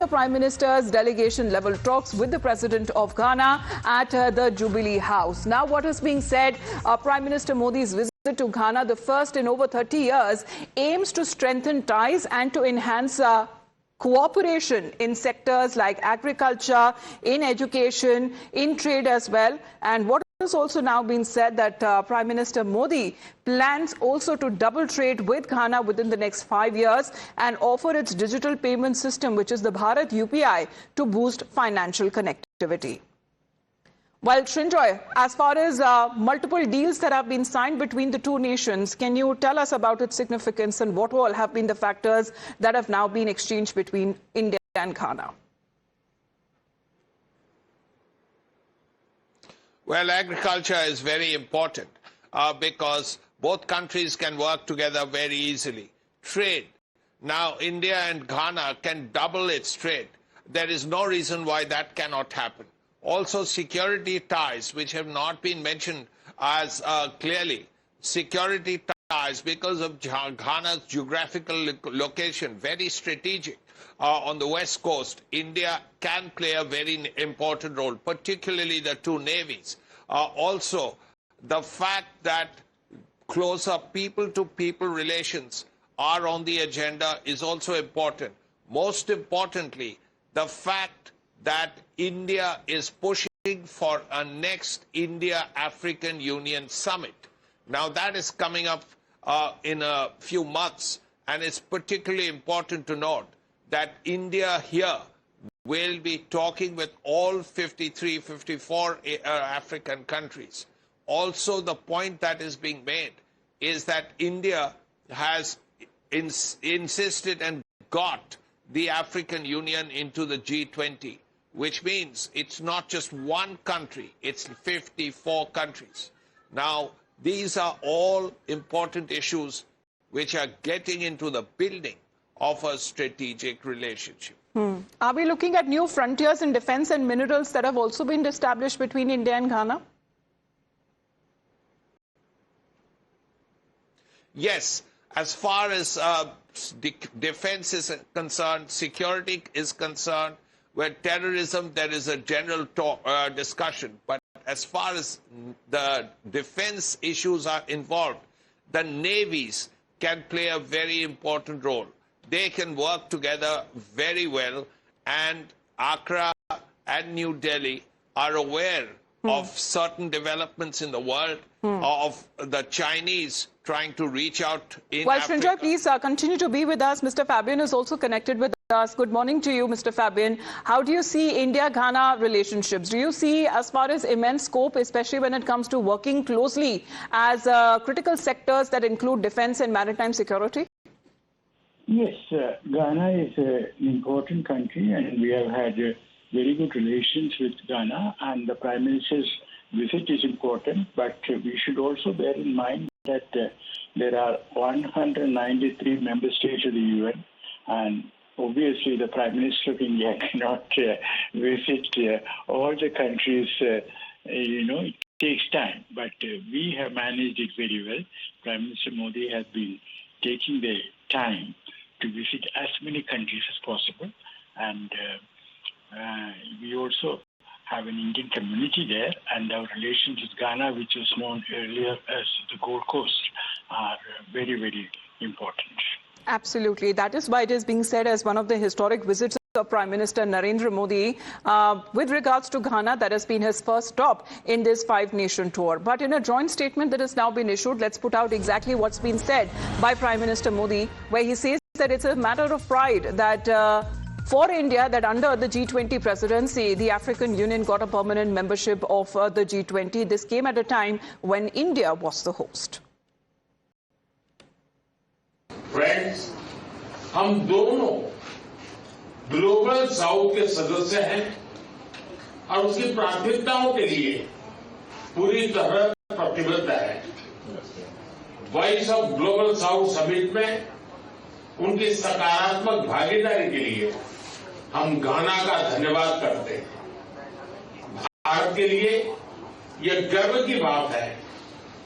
the Prime Minister's delegation-level talks with the President of Ghana at the Jubilee House. Now, what is being said, Prime Minister Modi's visit to Ghana, the first in over 30 years, aims to strengthen ties and to enhance cooperation in sectors like agriculture, in education, in trade as well. And what has also now been said that Prime Minister Modi plans also to double trade with Ghana within the next 5 years and offer its digital payment system, which is the Bharat UPI, to boost financial connectivity. Well, Srinjoy, as far as multiple deals that have been signed between the two nations, can you tell us about its significance and what all have been the factors that have now been exchanged between India and Ghana? Well, agriculture is very important because both countries can work together very easily. Trade. Now, India and Ghana can double its trade. There is no reason why that cannot happen. Also, security ties, which have not been mentioned as clearly. Security ties, because of Ghana's geographical location, very strategic. On the west coast, India can play a very important role, particularly the two navies. Also, the fact that closer people-to-people relations are on the agenda is also important. Most importantly, the fact that India is pushing for a next India-African Union summit. Now, that is coming up in a few months, and it's particularly important to note that India here will be talking with all 53, 54 African countries. Also, the point that is being made is that India has insisted and got the African Union into the G20, which means it's not just one country, it's 54 countries. Now, these are all important issues which are getting into the building of a strategic relationship. Are we looking at new frontiers in defense and minerals that have also been established between India and Ghana? Yes, as far as defense is concerned, security is concerned, where terrorism, there is a general discussion. But as far as the defense issues are involved, the navies can play a very important role. They can work together very well, and Accra and New Delhi are aware of certain developments in the world, of the Chinese trying to reach out in Africa. Srinjoy, please continue to be with us. Mr. Fabian is also connected with us. Good morning to you, Mr. Fabian. How do you see India-Ghana relationships? Do you see, as far as immense scope, especially when it comes to working closely as critical sectors that include defense and maritime security? Yes, Ghana is an important country, and we have had very good relations with Ghana, and the Prime Minister's visit is important, but we should also bear in mind that there are 193 member states of the UN, and obviously the Prime Minister of India cannot visit all the countries. It takes time, but we have managed it very well. Prime Minister Modi has been taking the time to visit as many countries as possible, and we also have an Indian community there, and our relations with Ghana, which was known earlier as the Gold Coast, are very, very important. Absolutely. That is why it is being said as one of the historic visits of Prime Minister Narendra Modi with regards to Ghana. That has been his first stop in this five-nation tour. But in a joint statement that has now been issued, let's put out exactly what's been said by Prime Minister Modi, where he says that it's a matter of pride that for India, that under the G20 presidency, the African Union got a permanent membership of the G20. This came at a time when India was the host. Friends, हम दोनों global south के सदस्य हैं और उसकी प्राथमिकताओं के लिए पूरी तरह प्रतिबद्ध है। Voice of global south summit में उनकी सकारात्मक भागीदारी के लिए हम घाना का धन्यवाद करते हैं। भारत के लिए यह गर्व की बात है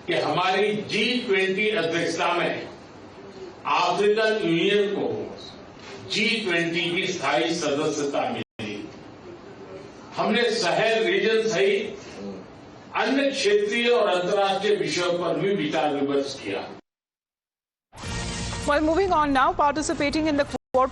कि हमारी G20 अध्यक्षता में अफ्रीकन यूनियन को G20 की स्थायी सदस्यता मिली। हमने साहेल रीजन सहित अन्य क्षेत्रीय और अंतर्राष्ट्रीय विषयों पर भी विचार विमर्श किया। Well, moving on now, participating in the